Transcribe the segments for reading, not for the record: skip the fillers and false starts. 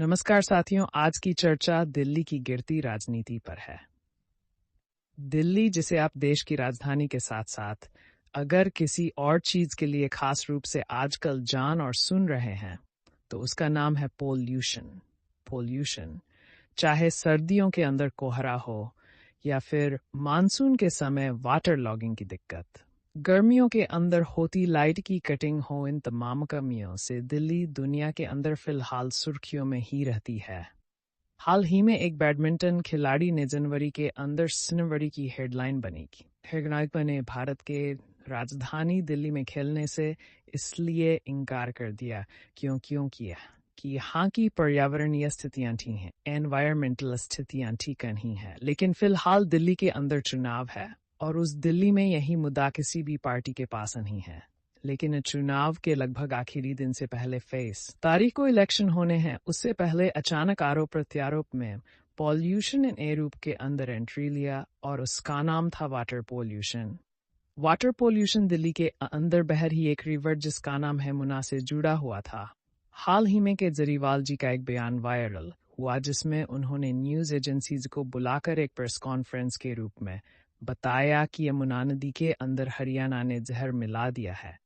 नमस्कार साथियों, आज की चर्चा दिल्ली की गिरती राजनीति पर है। दिल्ली, जिसे आप देश की राजधानी के साथ-साथ अगर किसी और चीज के लिए खास रूप से आजकल जान और सुन रहे हैं, तो उसका नाम है पोल्यूशन। पोल्यूशन, चाहे सर्दियों के अंदर कोहरा हो या फिर मानसून के समय वाटर लॉगिंग की दिक्कत, गर्मियों के अंदर होती लाइट की कटिंग हो, इन तमाम कमियों से दिल्ली दुनिया के अंदर फिलहाल सुर्खियों में ही रहती है। हाल ही में एक बैडमिंटन खिलाड़ी ने जनवरी के अंदर जनवरी की हेडलाइन बने भारत के राजधानी दिल्ली में खेलने से इसलिए इनकार कर दिया क्यों कि यहाँ की पर्यावरणीय स्थितियां ठीक हैं, एनवायरमेंटल स्थितियां ठीक नहीं हैं। लेकिन फिलहाल दिल्ली के अंदर चुनाव है और उस दिल्ली में यही मुद्दा किसी भी पार्टी के पास नहीं है। लेकिन चुनाव के लगभग आखिरी दिन से पहले तारीख को इलेक्शन होने हैं, उससे पहले अचानक आरोप प्रत्यारोप में पॉल्यूशन इन एयर रूप के अंदर एंट्री लिया और उसका नाम था water pollution. Water pollution Delhi के अंदर बह रही एक रिवर जिसका नाम है मुना से जुड़ा हुआ था। हाल ही में केजरीवाल जी का एक बयान वायरल हुआ जिसमें उन्होंने न्यूज एजेंसीज को बुलाकर एक प्रेस कॉन्फ्रेंस के रूप में बताया कि यमुना नदी के अंदर हरियाणा ने जहर मिला दिया है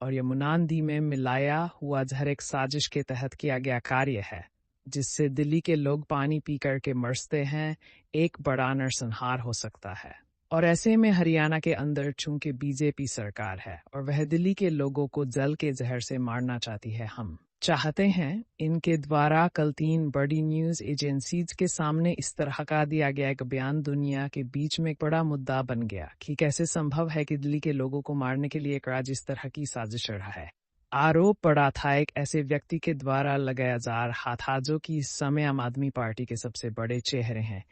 और यमुना नदी में मिलाया हुआ जहर एक साजिश के तहत किया गया कार्य है जिससे दिल्ली के लोग पानी पी करके मरते हैं। एक बड़ा नरसंहार हो सकता है। और ऐसे में हरियाणा के अंदर चूंकि बीजेपी सरकार है और वह दिल्ली के लोगों को जल के जहर से मारना चाहती है, हम चाहते हैं इनके द्वारा कल 3 बड़ी न्यूज एजेंसीज के सामने इस तरह का दिया गया एक बयान दुनिया के बीच में एक बड़ा मुद्दा बन गया कि कैसे संभव है कि दिल्ली के लोगों को मारने के लिए एक राज्य इस तरह की साजिश रहा है। आरोप पड़ा था एक ऐसे व्यक्ति के द्वारा लगाया जा रहा था जो कि इस समय आम आदमी पार्टी के सबसे बड़े चेहरे हैं।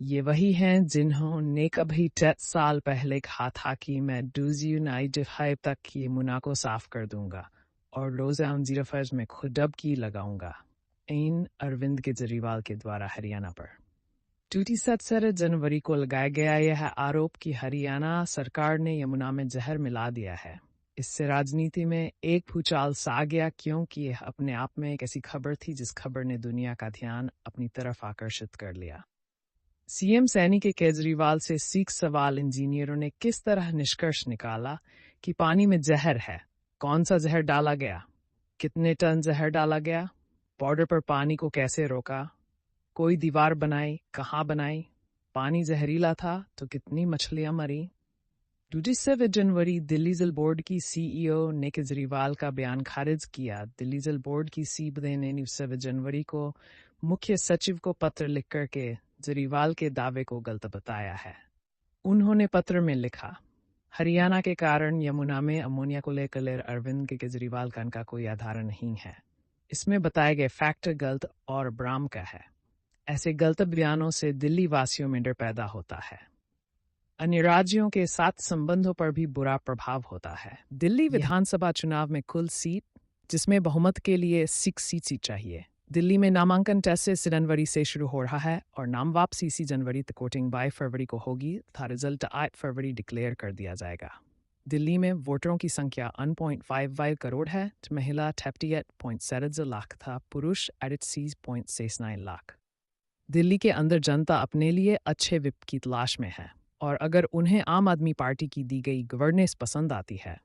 ये वही हैं जिन्होंने कभी 10 साल पहले कहा था कि मैं डूज तक यमुना को साफ कर दूंगा और रोजा 05 में खुद डुबकी लगाऊंगा। इन अरविंद केजरीवाल के द्वारा हरियाणा पर 27 जनवरी को लगाया गया यह आरोप कि हरियाणा सरकार ने यमुना में जहर मिला दिया है। इससे राजनीति में एक भूचाल सा गया क्योंकि यह अपने आप में एक ऐसी खबर थी जिस खबर ने दुनिया का ध्यान अपनी तरफ आकर्षित कर लिया। सीएम सैनी के केजरीवाल से सीख सवाल इंजीनियरों ने किस तरह निष्कर्ष निकाला कि पानी में जहर है, कौन सा जहर डाला गया, कितने टन जहर डाला गया, बॉर्डर पर पानी को कैसे रोका, कोई दीवार बनाई, कहाँ बनाई, पानी जहरीला था तो कितनी मछलियां मरी। 27 जनवरी दिल्ली जल बोर्ड की सीईओ ने केजरीवाल का बयान खारिज किया। दिल्ली जल बोर्ड की सीईओ ने 27 जनवरी को मुख्य सचिव को पत्र लिखकर के केजरीवाल के दावे को गलत बताया है। उन्होंने पत्र में लिखा, हरियाणा के कारण यमुना में अमोनिया को लेकर अरविंद के केजरीवाल का इनका कोई आधार नहीं है। इसमें बताए गए फैक्टर गलत और भ्राम का है। ऐसे गलत बयानों से दिल्ली वासियों में डर पैदा होता है। अन्य राज्यों के साथ संबंधों पर भी बुरा प्रभाव होता है। दिल्ली विधानसभा चुनाव में कुल सीट जिसमें बहुमत के लिए 6 सीट चाहिए। दिल्ली में नामांकन टेस्ट से जनवरी से शुरू हो रहा है और नाम वापसी इसी जनवरी तक वोटिंग 22 फरवरी को होगी तथा रिजल्ट 8 फरवरी डिक्लेयर कर दिया जाएगा। दिल्ली में वोटरों की संख्या 1.55 करोड़ है। महिला 38.7 लाख तथा पुरुष 86.69 लाख। दिल्ली के अंदर जनता अपने लिए अच्छे विप की तलाश में है और अगर उन्हें आम आदमी पार्टी की दी गई गवर्नेंस पसंद आती है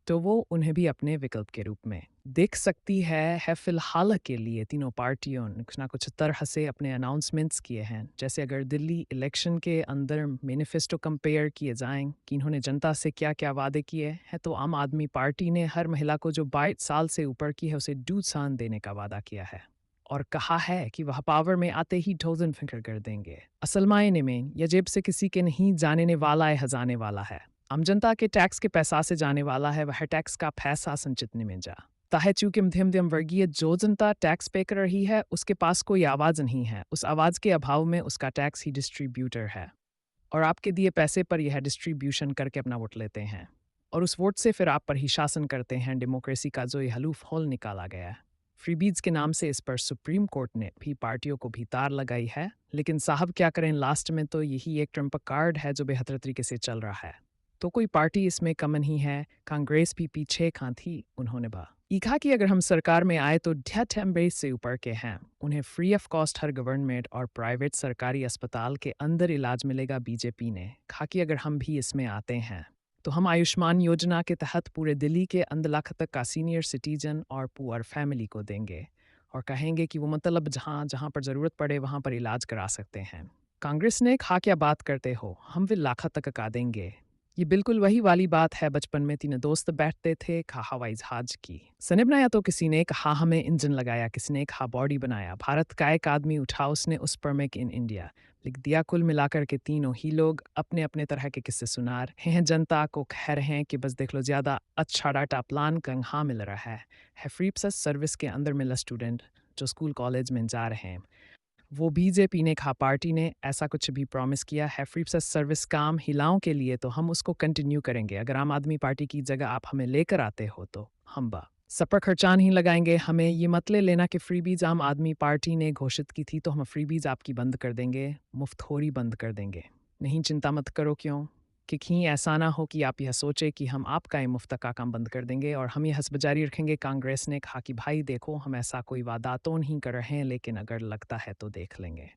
तो वो उन्हें भी अपने विकल्प के रूप में देख सकती है। फिलहाल के लिए तीनों पार्टियों ने कुछ ना कुछ तरह से अपने अनाउंसमेंट्स किए हैं। जैसे अगर दिल्ली इलेक्शन के अंदर मैनिफेस्टो कंपेयर किए जाएं कि इन्होंने जनता से क्या क्या वादे किए हैं, तो आम आदमी पार्टी ने हर महिला को जो 22 साल से ऊपर की है उसे दूध सान देने का वादा किया है और कहा है कि वह पावर में आते ही डोजन फिंगर कर देंगे। असल मायने में यह जेब से किसी के नहीं जाने वाला है, हजाने वाला है। आम जनता के टैक्स के पैसा से जाने वाला है। वह टैक्स का पैसा संचित में जाता है। चूंकि मध्यम वर्गीय जो जनता टैक्स पे कर रही है उसके पास कोई आवाज नहीं है, उस आवाज के अभाव में उसका टैक्स ही डिस्ट्रीब्यूटर है और आपके दिए पैसे पर यह डिस्ट्रीब्यूशन करके अपना वोट लेते हैं और उस वोट से फिर आप पर ही शासन करते हैं। डेमोक्रेसी का जो ये हलूफ हॉल निकाला गया है फ्रीबीज के नाम से, इस पर सुप्रीम कोर्ट ने भी पार्टियों को भी तार लगाई है। लेकिन साहब क्या करें, लास्ट में तो यही एक ट्रम्प कार्ड है जो बेहतर तरीके से चल रहा है। तो कोई पार्टी इसमें कम नहीं है, कांग्रेस भी पीछे कहाँ थी, उन्होंने कहा। कहा कि अगर हम सरकार में आए तो बेस से ऊपर के हैं, उन्हें free of cost her government और प्राइवेट सरकारी अस्पताल के अंदर इलाज मिलेगा। बीजेपी ने कहा कि अगर हम भी इसमें आते हैं तो हम आयुष्मान योजना के तहत पूरे दिल्ली के अंदर लाख तक का सीनियर सिटीजन और पुअर फैमिली को देंगे और कहेंगे कि वो मतलब जहाँ जहाँ पर ज़रूरत पड़े वहाँ पर इलाज करा सकते हैं। कांग्रेस ने कहा क्या बात करते हो, हम भी लाख तक का देंगे। ये बिल्कुल वही वाली बात है, बचपन में तीनों दोस्त बैठते थे, कहा हवाई जहाज की सने बनाया तो किसी ने कहा हमें इंजन लगाया, किसी ने कहा बॉडी बनाया, भारत का एक आदमी उठा उसने उस पर मेक इन इंडिया लिख दिया। कुल मिलाकर के तीनों ही लोग अपने अपने तरह के किस्से सुना रहे हैं, जनता को कह रहे हैं कि बस देख लो ज़्यादा अच्छा डाटा प्लान कहाँ मिल रहा है फ्री सर्विस के अंदर मिला स्टूडेंट जो स्कूल कॉलेज में जा रहे हैं। वो बीजेपी ने कहा पार्टी ने ऐसा कुछ भी प्रॉमिस किया है फ्री सर्विस काम हिलाओं के लिए तो हम उसको कंटिन्यू करेंगे। अगर आम आदमी पार्टी की जगह आप हमें लेकर आते हो तो हम सब पर खर्चा नहीं लगाएंगे। हमें ये मत ले लेना कि फ्रीबीज आम आदमी पार्टी ने घोषित की थी तो हम फ्रीबीज आपकी बंद कर देंगे, मुफ्तखोरी बंद कर देंगे। नहीं चिंता मत करो, क्यों कि कहीं ऐसा ना हो कि आप यह सोचे कि हम आपका ये मुफ्त का काम बंद कर देंगे और हम यह हसब जारी रखेंगे। कांग्रेस ने कहा कि भाई देखो हम ऐसा कोई वादा तो नहीं कर रहे हैं, लेकिन अगर लगता है तो देख लेंगे।